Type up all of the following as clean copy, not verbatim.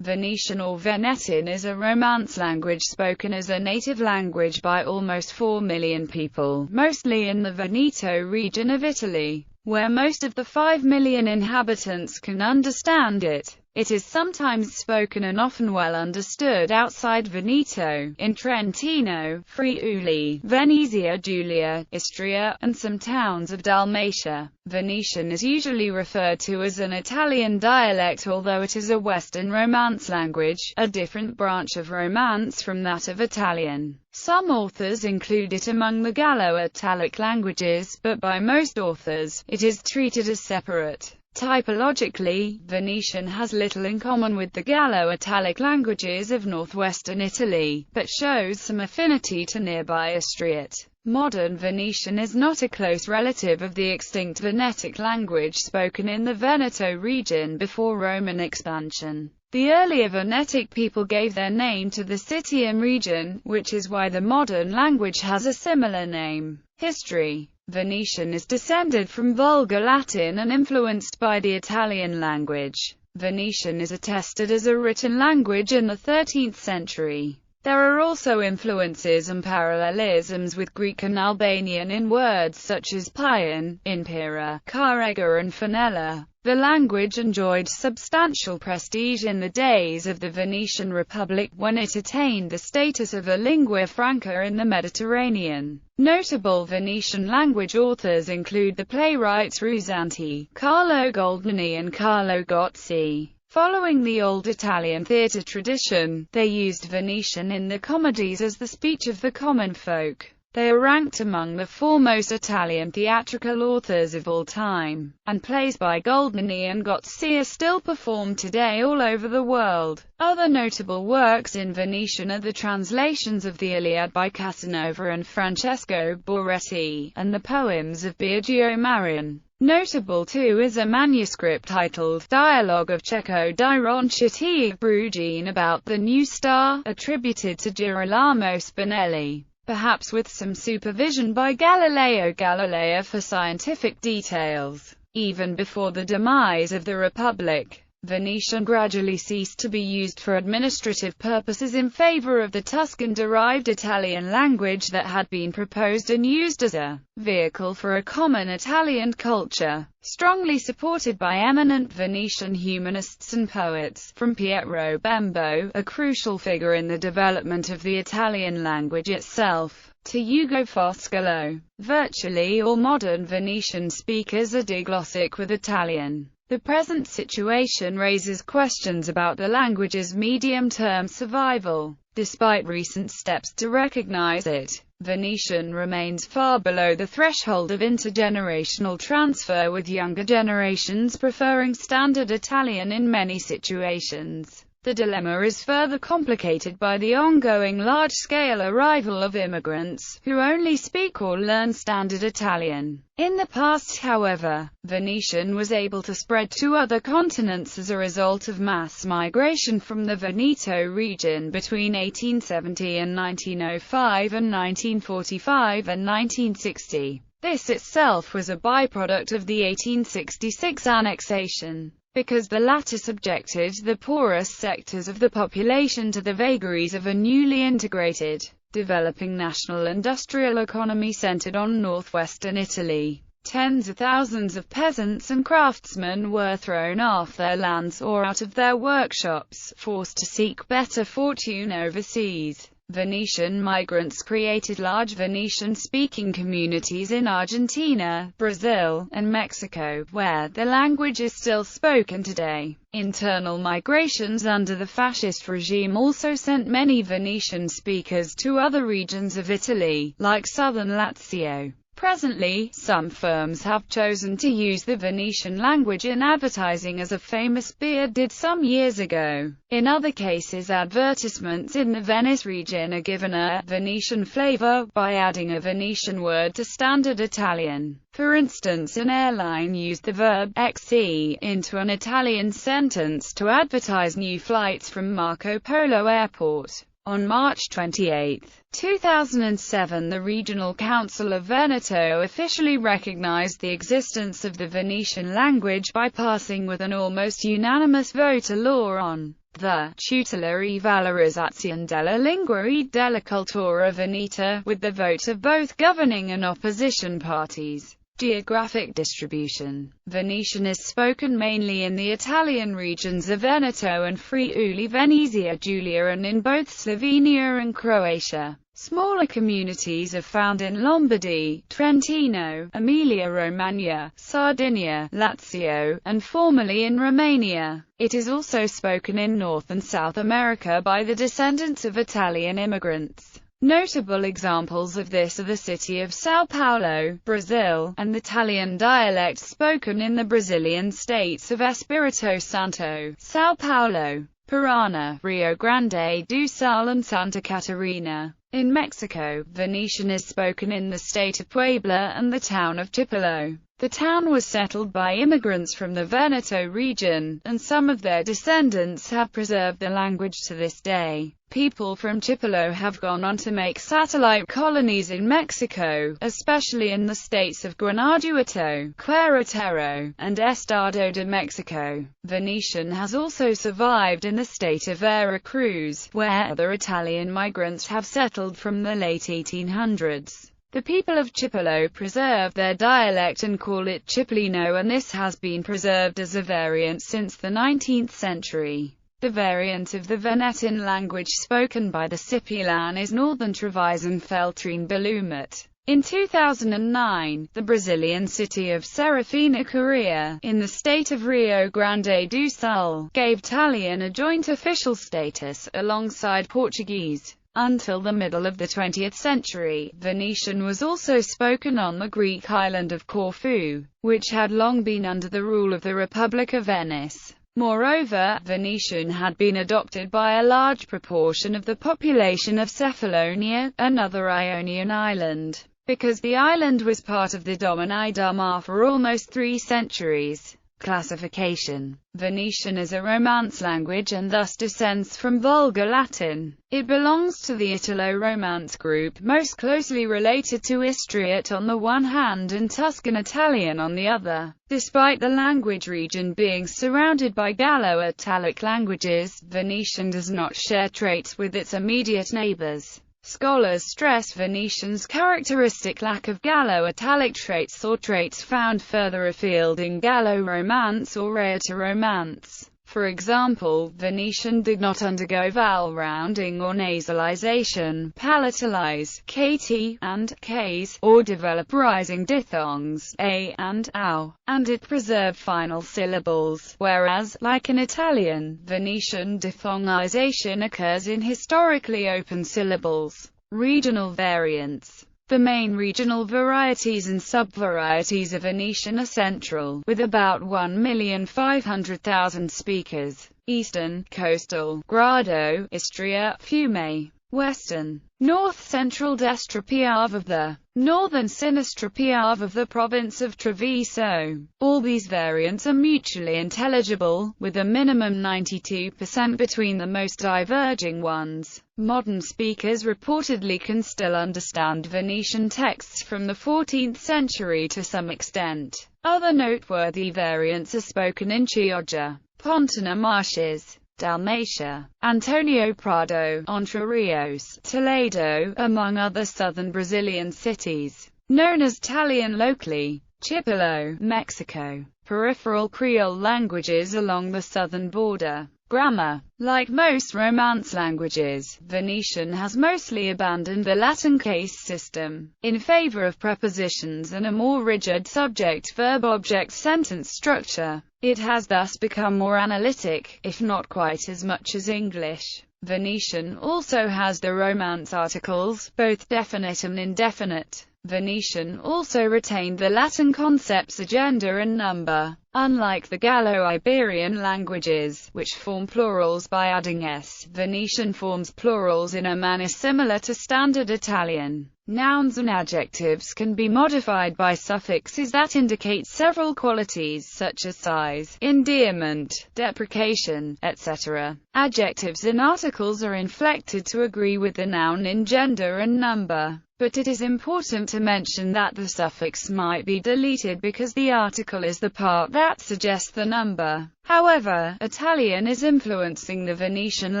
Venetian or Venetian is a Romance language spoken as a native language by almost 4 million people, mostly in the Veneto region of Italy, where most of the 5 million inhabitants can understand it. It is sometimes spoken and often well understood outside Veneto, in Trentino, Friuli, Venezia Giulia, Istria, and some towns of Dalmatia. Venetian is usually referred to as an Italian dialect, although it is a Western Romance language, a different branch of Romance from that of Italian. Some authors include it among the Gallo-Italic languages, but by most authors, it is treated as separate. Typologically, Venetian has little in common with the Gallo-Italic languages of northwestern Italy, but shows some affinity to nearby Istriot. Modern Venetian is not a close relative of the extinct Venetic language spoken in the Veneto region before Roman expansion. The earlier Venetic people gave their name to the Citium region, which is why the modern language has a similar name. History. Venetian is descended from Vulgar Latin and influenced by the Italian language. Venetian is attested as a written language in the 13th century. There are also influences and parallelisms with Greek and Albanian in words such as Pion, Impera, Carrega and Fenella. The language enjoyed substantial prestige in the days of the Venetian Republic, when it attained the status of a lingua franca in the Mediterranean. Notable Venetian language authors include the playwrights Ruzzanti, Carlo Goldoni and Carlo Gozzi. Following the old Italian theatre tradition, they used Venetian in the comedies as the speech of the common folk. They are ranked among the foremost Italian theatrical authors of all time, and plays by Goldoni and Gozzi are still performed today all over the world. Other notable works in Venetian are the translations of the Iliad by Casanova and Francesco Boretti, and the poems of Biagio Marin. Notable too is a manuscript titled Dialogue of Cecco di Ronchetti Brugine about the new star, attributed to Girolamo Spinelli, perhaps with some supervision by Galileo Galilei for scientific details. Even before the demise of the Republic, Venetian gradually ceased to be used for administrative purposes in favor of the Tuscan-derived Italian language that had been proposed and used as a vehicle for a common Italian culture. Strongly supported by eminent Venetian humanists and poets, from Piero Bembo, a crucial figure in the development of the Italian language itself, to Ugo Foscolo. Virtually all modern Venetian speakers are diglossic with Italian. The present situation raises questions about the language's medium-term survival. Despite recent steps to recognize it, Venetian remains far below the threshold of intergenerational transfer, with younger generations preferring standard Italian in many situations. The dilemma is further complicated by the ongoing large-scale arrival of immigrants, who only speak or learn standard Italian. In the past, however, Venetian was able to spread to other continents as a result of mass migration from the Veneto region between 1870 and 1905 and 1945 and 1960. This itself was a byproduct of the 1866 annexation, because the latter subjected the poorest sectors of the population to the vagaries of a newly integrated, developing national industrial economy centered on northwestern Italy. Tens of thousands of peasants and craftsmen were thrown off their lands or out of their workshops, forced to seek better fortune overseas. Venetian migrants created large Venetian-speaking communities in Argentina, Brazil, and Mexico, where the language is still spoken today. Internal migrations under the fascist regime also sent many Venetian speakers to other regions of Italy, like southern Lazio. Presently, some firms have chosen to use the Venetian language in advertising, as a famous beer did some years ago. In other cases, advertisements in the Venice region are given a Venetian flavor by adding a Venetian word to standard Italian. For instance, an airline used the verb XC into an Italian sentence to advertise new flights from Marco Polo Airport. On March 28, 2007, the Regional Council of Veneto officially recognized the existence of the Venetian language by passing with an almost unanimous vote a law on the tutela e valorizzazione della lingua e della cultura veneta, with the vote of both governing and opposition parties. Geographic distribution. Venetian is spoken mainly in the Italian regions of Veneto and Friuli Venezia Giulia and in both Slovenia and Croatia. Smaller communities are found in Lombardy, Trentino, Emilia-Romagna, Sardinia, Lazio, and formerly in Romania. It is also spoken in North and South America by the descendants of Italian immigrants. Notable examples of this are the city of São Paulo, Brazil, and the Italian dialect spoken in the Brazilian states of Espírito Santo, São Paulo, Paraná, Rio Grande do Sul and Santa Catarina. In Mexico, Venetian is spoken in the state of Puebla and the town of Chipolo. The town was settled by immigrants from the Veneto region, and some of their descendants have preserved the language to this day. People from Chipolo have gone on to make satellite colonies in Mexico, especially in the states of Guanajuato, Querétaro, and Estado de Mexico. Venetian has also survived in the state of Veracruz, where other Italian migrants have settled from the late 1800s. The people of Chipolo preserve their dialect and call it Cipolino, and this has been preserved as a variant since the 19th century. The variant of the Venetian language spoken by the Cipulan is Northern Trevisan Feltrine Belumet. In 2009, the Brazilian city of Serafina Corrêa, in the state of Rio Grande do Sul, gave Italian a joint official status, alongside Portuguese. Until the middle of the 20th century, Venetian was also spoken on the Greek island of Corfu, which had long been under the rule of the Republic of Venice. Moreover, Venetian had been adopted by a large proportion of the population of Cephalonia, another Ionian island, because the island was part of the Domini Dama for almost 3 centuries. Classification. Venetian is a Romance language and thus descends from Vulgar Latin. It belongs to the Italo-Romance group, most closely related to Istriot on the one hand and Tuscan Italian on the other. Despite the language region being surrounded by Gallo-Italic languages, Venetian does not share traits with its immediate neighbors. Scholars stress Venetian's characteristic lack of Gallo-Italic traits or traits found further afield in Gallo-Romance or Rhaeto-Romance. For example, Venetian did not undergo vowel rounding or nasalization, palatalize, kt, and ks, or develop rising diphthongs, a and ow, and it preserved final syllables, whereas, like in Italian, Venetian diphthongization occurs in historically open syllables. Regional variants. The main regional varieties and sub-varieties of Venetian are central, with about 1,500,000 speakers; eastern, coastal, Grado, Istria, Fiume; western, north-central Destra Piave of the northern Sinistra Piave of the province of Treviso. All these variants are mutually intelligible, with a minimum 92% between the most diverging ones. Modern speakers reportedly can still understand Venetian texts from the 14th century to some extent. Other noteworthy variants are spoken in Chioggia, Pontine Marshes, Dalmatia, Antonio Prado, Entre Rios, Toledo, among other southern Brazilian cities. Known as Italian locally, Chipolo, Mexico. Peripheral Creole languages along the southern border. Grammar. Like most Romance languages, Venetian has mostly abandoned the Latin case system, in favor of prepositions and a more rigid subject-verb-object sentence structure. It has thus become more analytic, if not quite as much as English. Venetian also has the Romance articles, both definite and indefinite. Venetian also retained the Latin concepts agenda and number. Unlike the Gallo-Iberian languages, which form plurals by adding s, Venetian forms plurals in a manner similar to Standard Italian. Nouns and adjectives can be modified by suffixes that indicate several qualities such as size, endearment, deprecation, etc. Adjectives and articles are inflected to agree with the noun in gender and number. But it is important to mention that the suffix might be deleted because the article is the part that suggests the number. However, Italian is influencing the Venetian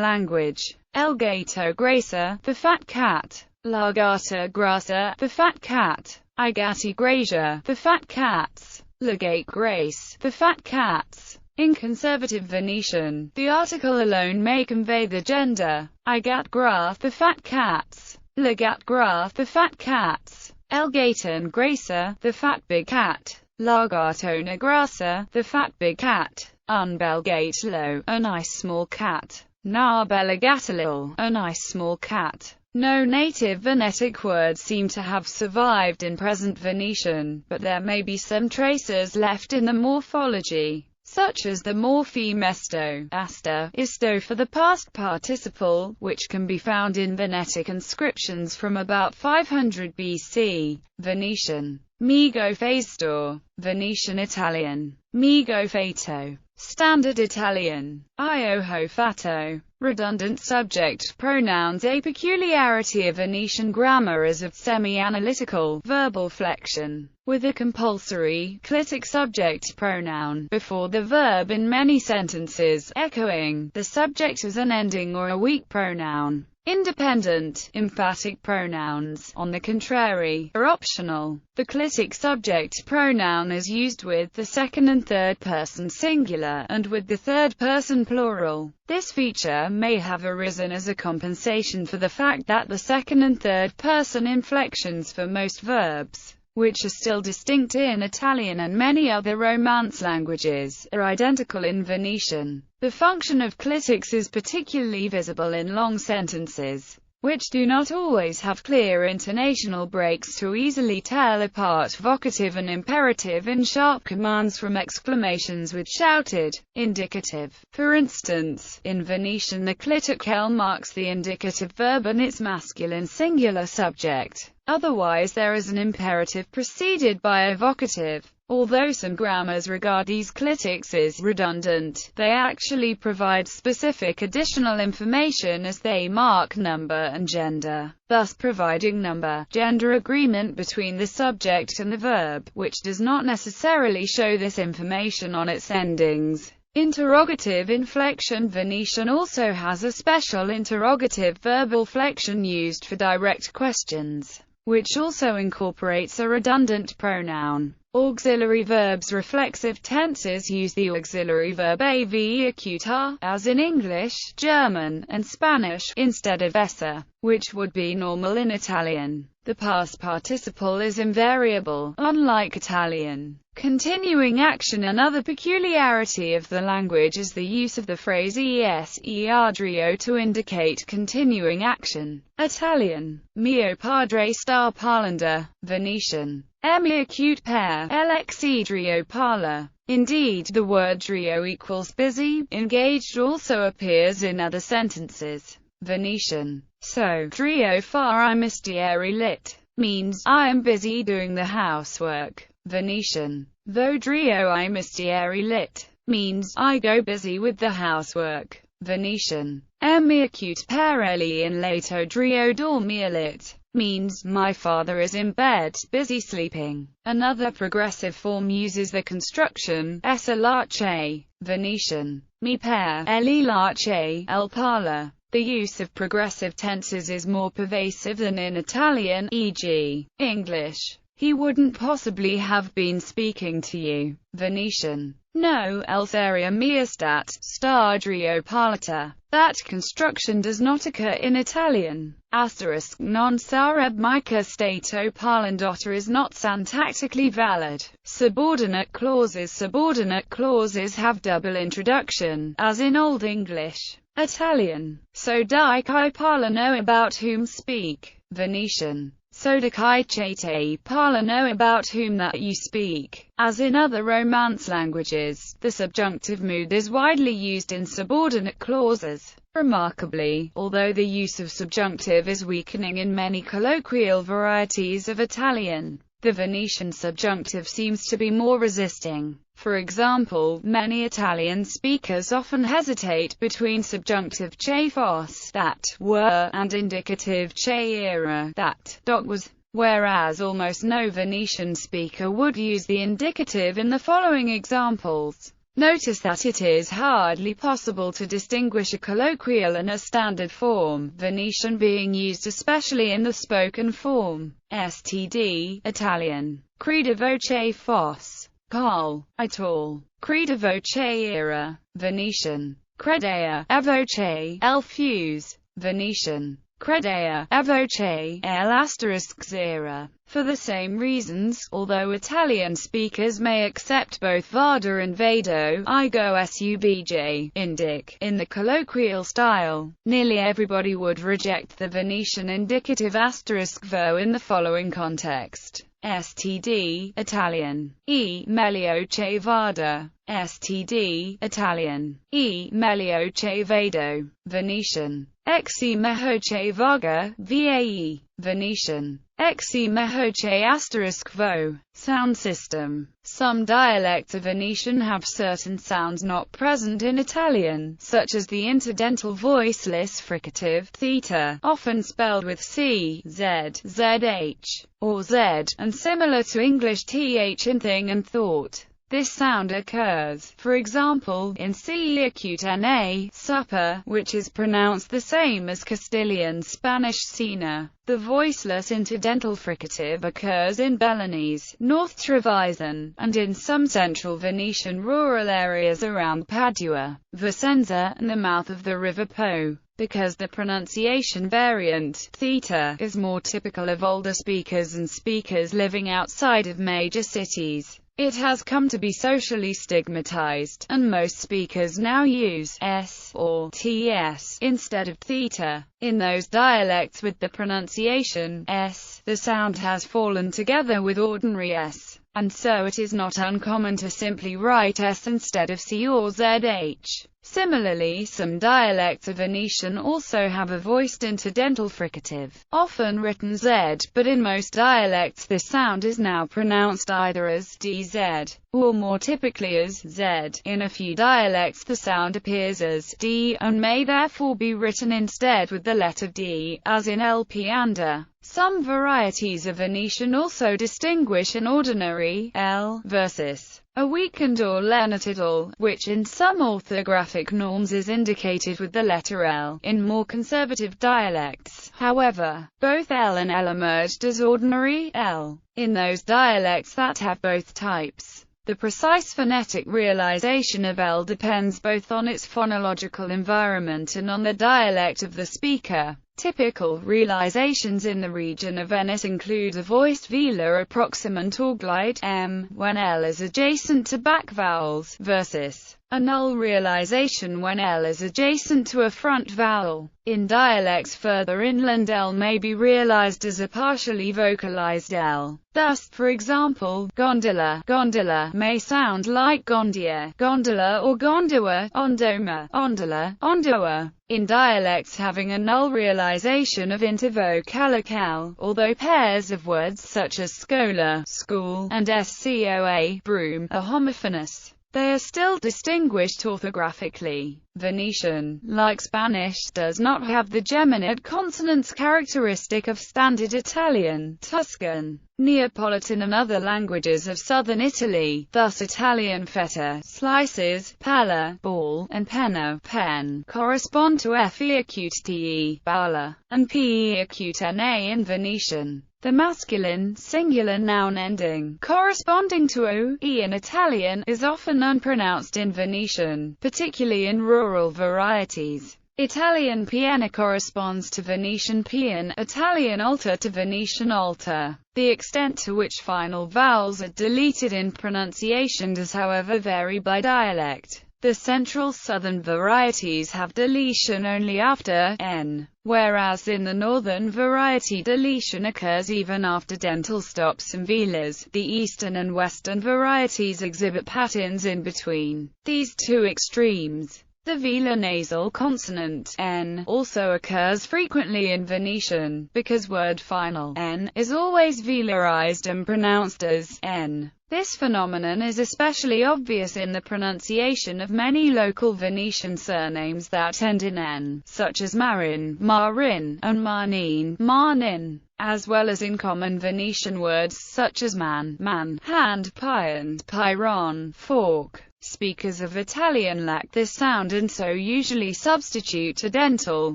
language. El gatto grassa, the fat cat. La gatta grassa, the fat cat. I gatti gracia, the fat cats. La gatte grace, the fat cats. In conservative Venetian, the article alone may convey the gender. I gat gra, the fat cats. La gat gra, the fat cats. El gatton grassa, the fat big cat. La gattona grassa, the fat big cat. Un bel gatto, a nice small cat. Na bella gattalil, a nice small cat. No native Venetic words seem to have survived in present Venetian, but there may be some traces left in the morphology, such as the morpheme esto, asta, isto for the past participle, which can be found in Venetic inscriptions from about 500 BC. Venetian. Mi go festo. Venetian Italian. Mi go fato. Standard Italian. Io ho fatto. Redundant subject pronouns. A peculiarity of Venetian grammar is of semi-analytical verbal flexion, with a compulsory clitic subject pronoun before the verb in many sentences, echoing the subject as an ending or a weak pronoun. Independent, emphatic pronouns, on the contrary, are optional. The clitic subject pronoun is used with the second and third person singular, and with the third person plural. This feature may have arisen as a compensation for the fact that the second and third person inflections for most verbs, which are still distinct in Italian and many other Romance languages, are identical in Venetian. The function of clitics is particularly visible in long sentences, which do not always have clear intonational breaks to easily tell apart vocative and imperative in sharp commands from exclamations with shouted indicative. For instance, in Venetian the clitic L marks the indicative verb and its masculine singular subject. Otherwise there is an imperative preceded by a vocative. Although some grammars regard these clitics as redundant, they actually provide specific additional information as they mark number and gender, thus providing number-gender agreement between the subject and the verb, which does not necessarily show this information on its endings. Interrogative inflection. Venetian also has a special interrogative verbal flexion used for direct questions, which also incorporates a redundant pronoun. Auxiliary verbs. Reflexive tenses use the auxiliary verb av acute a, as in English, German, and Spanish, instead of essa, which would be normal in Italian. The past participle is invariable, unlike Italian. Continuing action. Another peculiarity of the language is the use of the phrase es iadrio to indicate continuing action. Italian. Mio padre sta parlando. Venetian. Mi acute per l'exidrio parla. Indeed, the word drio equals busy, engaged also appears in other sentences. Venetian. So, drio far I mestieri lit, means, I am busy doing the housework. Venetian. Though drio I mestieri lit, means, I go busy with the housework. Venetian. Mi acute per egli in letto drio dormir lit, means, my father is in bed, busy sleeping. Another progressive form uses the construction, essa lace. Venetian. Mi per egli lace el parla. The use of progressive tenses is more pervasive than in Italian, e.g., English. He wouldn't possibly have been speaking to you. Venetian. No, el seria mia stadrio parlata. That construction does not occur in Italian. Asterisk. Non sareb mica stato parlandotta is not syntactically valid. Subordinate clauses. Subordinate clauses have double introduction, as in Old English. Italian. So di chi parlano about whom speak. Venetian. so da kai chete parla know about whom that you speak. As in other Romance languages, the subjunctive mood is widely used in subordinate clauses. Remarkably, although the use of subjunctive is weakening in many colloquial varieties of Italian, the Venetian subjunctive seems to be more resisting. For example, many Italian speakers often hesitate between subjunctive che fosse, that were, and indicative che era, that was, whereas almost no Venetian speaker would use the indicative in the following examples. Notice that it is hardly possible to distinguish a colloquial and a standard form, Venetian being used especially in the spoken form. Std. Italian. Creda voce fosse. Col. Ital. Creda voce era. Venetian. Credea. Evoce. El fuse. Venetian. Credea. Evoce. El asterisk era. For the same reasons, although Italian speakers may accept both vada and vado, igo subj, indic, in the colloquial style, nearly everybody would reject the Venetian indicative asterisk vo in the following context. Std. Italian. E meglio che vada. Std. Italian. E meglio che vado. Venetian. Exi meglio che vaga, vae. Venetian. Exi meglio che asterisk vo. Sound system. Some dialects of Venetian have certain sounds not present in Italian, such as the interdental voiceless fricative theta, often spelled with c, z, zh, or z, and similar to English th in thing and thought. This sound occurs, for example, in C acute na, supper, which is pronounced the same as Castilian Spanish cena. The voiceless interdental fricative occurs in Belenese, North Trevisan, and in some central Venetian rural areas around Padua, Vicenza, and the mouth of the River Po. Because the pronunciation variant, theta, is more typical of older speakers and speakers living outside of major cities, it has come to be socially stigmatized, and most speakers now use s or ts instead of theta. In those dialects with the pronunciation s, the sound has fallen together with ordinary s, and so it is not uncommon to simply write s instead of c or zh. Similarly, some dialects of Venetian also have a voiced interdental fricative, often written z, but in most dialects this sound is now pronounced either as dz, or more typically as z. In a few dialects the sound appears as d, and may therefore be written instead with the letter d, as in el pianda. Some varieties of Venetian also distinguish an ordinary l versus a weakened or lenatidal, which in some orthographic norms is indicated with the letter L. In more conservative dialects, however, both L and L emerged as ordinary L. In those dialects that have both types, the precise phonetic realization of L depends both on its phonological environment and on the dialect of the speaker. Typical realizations in the region of Venice include a voiced velar approximant or glide m, when L is adjacent to back vowels, versus a null realization when L is adjacent to a front vowel. In dialects further inland L may be realized as a partially vocalized L. Thus, for example, gondola, gondola may sound like gondia, gondola, or gondua, ondoma, ondola, ondoa. In dialects having a null realization of intervocalical, although pairs of words such as scola, school, and scoa, broom, are homophonous, they are still distinguished orthographically. Venetian, like Spanish, does not have the geminate consonants characteristic of Standard Italian, Tuscan, Neapolitan and other languages of southern Italy. Thus Italian feta, slices, palla, ball, and penna, pen, correspond to fe acute te, bala, and pe acute na in Venetian. The masculine, singular noun ending, corresponding to o, e in Italian, is often unpronounced in Venetian, particularly in rural varieties. Italian piena corresponds to Venetian pian, Italian alta to Venetian alta. The extent to which final vowels are deleted in pronunciation does however vary by dialect. The central southern varieties have deletion only after n, whereas in the northern variety deletion occurs even after dental stops and velars. The eastern and western varieties exhibit patterns in between these two extremes. The velar nasal consonant n also occurs frequently in Venetian, because word final n is always velarized and pronounced as n. This phenomenon is especially obvious in the pronunciation of many local Venetian surnames that end in n, such as Marin, Marin, and Marnin, Marnin, as well as in common Venetian words such as man, hand, pie and pyron, fork. Speakers of Italian lack this sound and so usually substitute a dental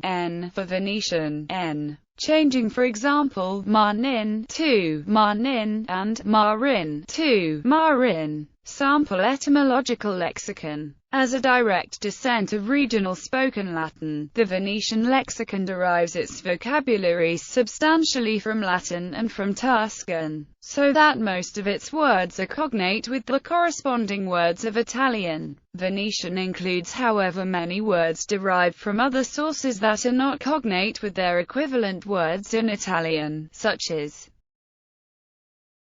n for Venetian n, changing for example marnin to marnin and marin to marin. Sample Etymological Lexicon. As a direct descent of regional spoken Latin, the Venetian lexicon derives its vocabulary substantially from Latin and from Tuscan, so that most of its words are cognate with the corresponding words of Italian. Venetian includes, however, many words derived from other sources that are not cognate with their equivalent words in Italian, such as